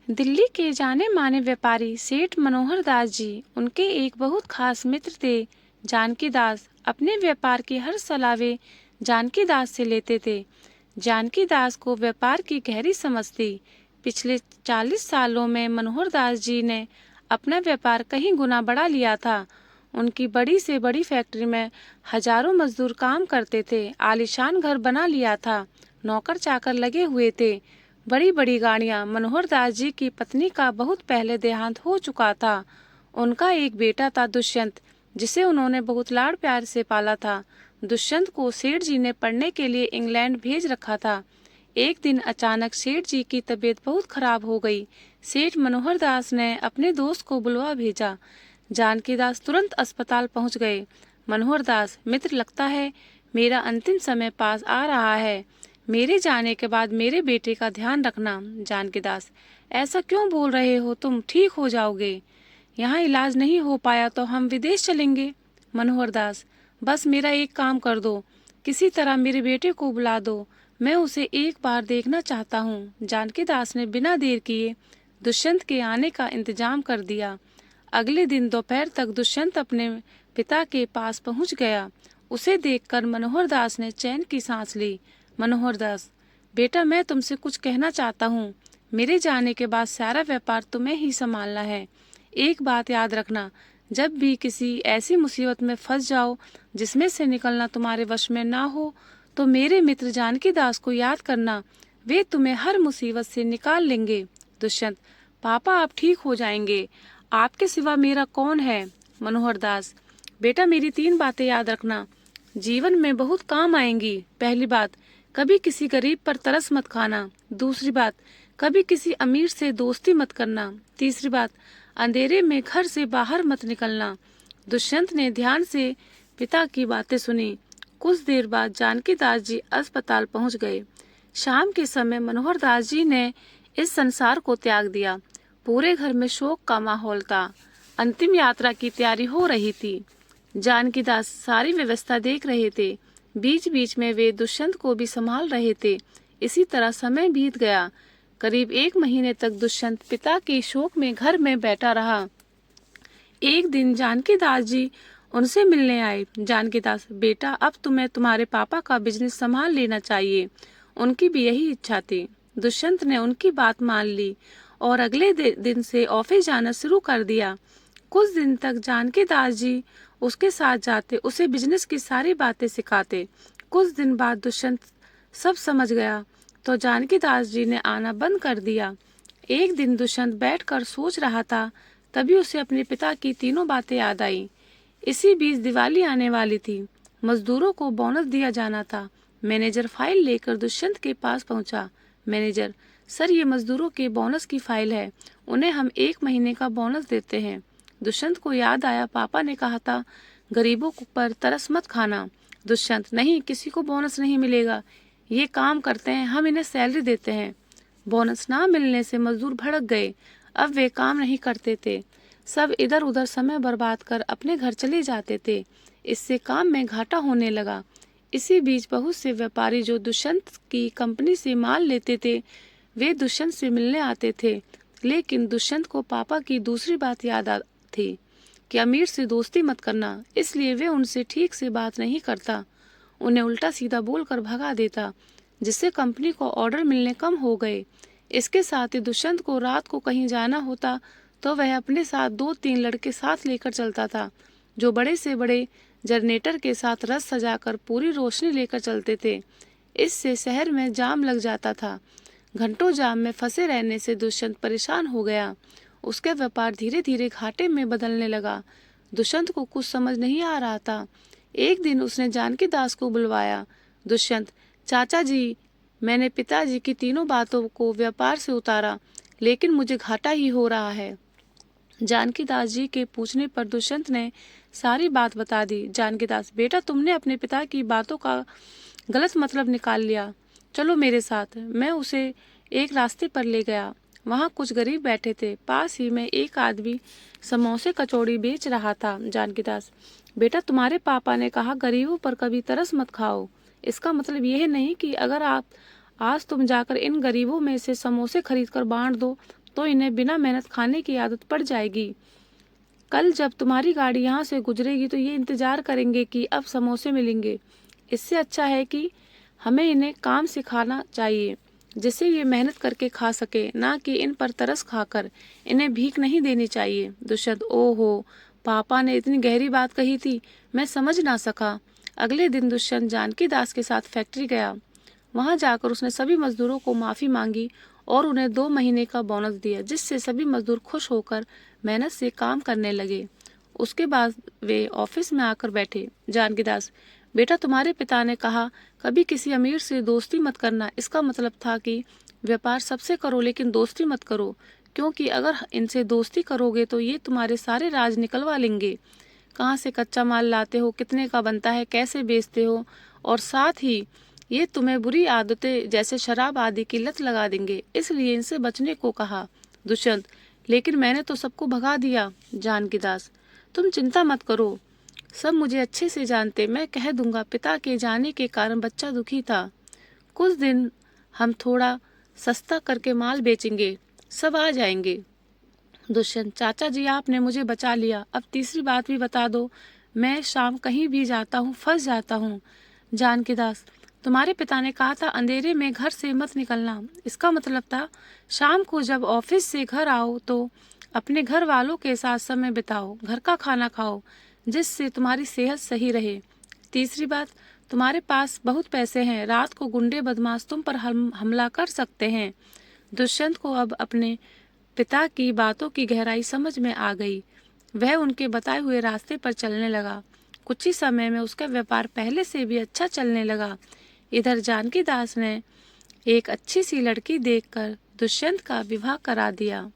दिल्ली के जाने माने व्यापारी सेठ मनोहर दास जी उनके एक बहुत खास मित्र थे। जानकी दास अपने व्यापार की हर सलाह वे जानकी दास से लेते थे। जानकी दास को व्यापार की गहरी समझ थी। पिछले 40 सालों में मनोहर दास जी ने अपना व्यापार कहीं गुना बढ़ा लिया था। उनकी बड़ी से बड़ी फैक्ट्री में हजारों मजदूर काम करते थे। आलीशान घर बना लिया था। नौकर चाकर लगे हुए थे। बड़ी बड़ी गाड़ियां। मनोहर दास जी की पत्नी का बहुत पहले देहांत हो चुका था। उनका एक बेटा था दुष्यंत, जिसे उन्होंने बहुत लाड़ प्यार से पाला था। दुष्यंत को सेठ जी ने पढ़ने के लिए इंग्लैंड भेज रखा था। एक दिन अचानक सेठ जी की तबीयत बहुत खराब हो गई। सेठ मनोहर दास ने अपने दोस्त को बुलवा भेजा। जानकी दास तुरंत अस्पताल पहुंच गए। मनोहर दास, मित्र, लगता है मेरा अंतिम समय पास आ रहा है। मेरे जाने के बाद मेरे बेटे का ध्यान रखना। जानकी दास, ऐसा क्यों बोल रहे हो? तुम ठीक हो जाओगे। यहाँ इलाज नहीं हो पाया तो हम विदेश चलेंगे। मनोहर दास, बस मेरा एक काम कर दो, किसी तरह मेरे बेटे को बुला दो, मैं उसे एक बार देखना चाहता हूँ। जानकी दास ने बिना देर किए दुष्यंत के आने का इंतजाम कर दिया। अगले दिन दोपहर तक दुष्यंत अपने पिता के पास पहुंच गया। उसे देखकर मनोहर दास ने चैन की सांस ली। मनोहर दास, बेटा, मैं तुमसे कुछ कहना चाहता हूँ। मेरे जाने के बाद सारा व्यापार तुम्हें ही संभालना है। एक बात याद रखना, जब भी किसी ऐसी मुसीबत में फंस जाओ जिसमें से निकलना तुम्हारे वश में ना हो, तो मेरे मित्र जानकी दास को याद करना। वे तुम्हें हर मुसीबत से निकाल लेंगे। दुष्यंत, पापा आप ठीक हो जाएंगे, आपके सिवा मेरा कौन है। मनोहर दास, बेटा, मेरी 3 बातें याद रखना, जीवन में बहुत काम आएंगी। पहली बात, कभी किसी गरीब पर तरस मत खाना। दूसरी बात, कभी किसी अमीर से दोस्ती मत करना। तीसरी बात, अंधेरे में घर से बाहर मत निकलना। दुष्यंत ने ध्यान से पिता की बातें सुनी। कुछ देर बाद जानकी दास जी अस्पताल पहुंच गए। शाम के समय मनोहर दास जी ने इस संसार को त्याग दिया। पूरे घर में शोक का माहौल था। अंतिम यात्रा की तैयारी हो रही थी। जानकी दास सारी व्यवस्था देख रहे थे। बीच बीच में वे दुष्यंत को भी संभाल रहे थे। इसी तरह समय बीत गया। करीब 1 महीने तक दुष्यंत पिता के शोक में घर में बैठा रहा। एक दिन जानकी दास जी उनसे मिलने आए। जानकी दास, बेटा, अब तुम्हें तुम्हारे पापा का बिजनेस संभाल लेना चाहिए। उनकी भी यही इच्छा थी। दुष्यंत ने उनकी बात मान ली और अगले दिन से ऑफिस जाना शुरू कर दिया। कुछ दिन तक जानकी दास जी उसके साथ जाते, उसे बिजनेस की सारी बातें सिखाते। कुछ दिन बाद दुष्यंत सब समझ गया तो जानकी दास जी ने आना बंद कर दिया। एक दिन दुष्यंत बैठकर सोच रहा था, तभी उसे अपने पिता की तीनों बातें याद आई। इसी बीच दिवाली आने वाली थी। मजदूरों को बोनस दिया जाना था। मैनेजर फाइल लेकर दुष्यंत के पास पहुंचा। मैनेजर, सर, ये मजदूरों के बोनस की फाइल है, उन्हें हम 1 महीने का बोनस देते हैं। दुष्यंत को याद आया, पापा ने कहा था गरीबों पर तरस मत खाना। दुष्यंत, नहीं, किसी को बोनस नहीं मिलेगा, ये काम करते हैं, हम इन्हें सैलरी देते हैं। बोनस ना मिलने से मजदूर भड़क गए। अब वे काम नहीं करते थे। सब इधर उधर समय बर्बाद कर अपने घर चले जाते थे। इससे काम में घाटा होने लगा। इसी बीच बहुत से व्यापारी जो दुष्यंत की कंपनी से माल लेते थे, वे दुष्यंत से मिलने आते थे। लेकिन दुष्यंत को पापा की दूसरी बात याद थी कि अमीर से दोस्ती मत करना, इसलिए वे उनसे ठीक से बात नहीं करता, उन्हें उल्टा सीधा बोलकर भगा देता, जिससे कंपनी को ऑर्डर मिलने कम हो गए। इसके साथ ही दुष्यंत को रात को कहीं जाना होता तो वह अपने साथ 2-3 लड़के साथ लेकर चलता था, जो बड़े से बड़े जनरेटर के साथ रथ सजाकर पूरी रोशनी लेकर चलते थे। इससे शहर में जाम लग जाता था। घंटों जाम में फंसे रहने से दुष्यंत परेशान हो गया। उसका व्यापार धीरे धीरे घाटे में बदलने लगा। दुष्यंत को कुछ समझ नहीं आ रहा था। एक दिन उसने जानकी दास को बुलवाया। दुष्यंत, चाचा जी, मैंने पिताजी की तीनों बातों को व्यापार से उतारा, लेकिन मुझे घाटा ही हो रहा है। जानकी दास जी के पूछने पर दुष्यंत ने सारी बात बता दी। जानकी दास, बेटा, तुमने अपने पिता की बातों का गलत मतलब निकाल लिया। चलो मेरे साथ। मैं उसे एक रास्ते पर ले गया। वहाँ कुछ गरीब बैठे थे। पास ही में एक आदमी समोसे कचौड़ी बेच रहा था। जानकी दास, बेटा, तुम्हारे पापा ने कहा गरीबों पर कभी तरस मत खाओ। इसका मतलब यह नहीं कि अगर आप आज तुम जाकर इन गरीबों में से समोसे खरीद कर बांट दो तो इन्हें बिना मेहनत खाने की आदत पड़ जाएगी। कल जब तुम्हारी गाड़ी यहाँ से गुजरेगी तो ये इंतजार करेंगे कि अब समोसे मिलेंगे। इससे अच्छा है कि हमें इन्हें काम सिखाना चाहिए जिससे ये मेहनत करके खा सके, ना कि इन पर तरस खाकर। इन्हें भीख नहीं देनी चाहिए। दुष्यंत: ओहो, पापा ने इतनी गहरी बात कही थी, मैं समझ ना सका। अगले दिन दुष्यंत जानकी दास के साथ फैक्ट्री गया। वहां जाकर उसने सभी मजदूरों को माफी मांगी और उन्हें 2 महीने का बोनस दिया, जिससे सभी मजदूर खुश होकर मेहनत से काम करने लगे। उसके बाद वे ऑफिस में आकर बैठे। जानकी दास: बेटा, तुम्हारे पिता ने कहा कभी किसी अमीर से दोस्ती मत करना। इसका मतलब था कि व्यापार सबसे करो लेकिन दोस्ती मत करो, क्योंकि अगर इनसे दोस्ती करोगे तो ये तुम्हारे सारे राज निकलवा लेंगे। कहाँ से कच्चा माल लाते हो, कितने का बनता है, कैसे बेचते हो, और साथ ही ये तुम्हें बुरी आदतें जैसे शराब आदि की लत लगा देंगे, इसलिए इनसे बचने को कहा। दुष्यंत: लेकिन मैंने तो सबको भगा दिया। जानकी दास: तुम चिंता मत करो, सब मुझे अच्छे से जानते। मैं कह दूंगा पिता के जाने के कारण बच्चा दुखी था। कुछ दिन हम थोड़ा सस्ता करके माल बेचेंगे, सब आ जाएंगे। दुष्यंत: चाचा जी, आपने मुझे बचा लिया। अब तीसरी बात भी बता दो। मैं शाम कहीं भी जाता हूँ फंस जाता हूँ। जानकी दास: तुम्हारे पिता ने कहा था अंधेरे में घर से मत निकलना। इसका मतलब था शाम को जब ऑफिस से घर आओ तो अपने घर वालों के साथ समय बिताओ, घर का खाना खाओ, जिससे तुम्हारी सेहत सही रहे। तीसरी बात, तुम्हारे पास बहुत पैसे हैं, रात को गुंडे बदमाश तुम पर हमला कर सकते हैं। दुष्यंत को अब अपने पिता की बातों की गहराई समझ में आ गई। वह उनके बताए हुए रास्ते पर चलने लगा। कुछ ही समय में उसका व्यापार पहले से भी अच्छा चलने लगा। इधर जानकी दास ने एक अच्छी सी लड़की देखकर दुष्यंत का विवाह करा दिया।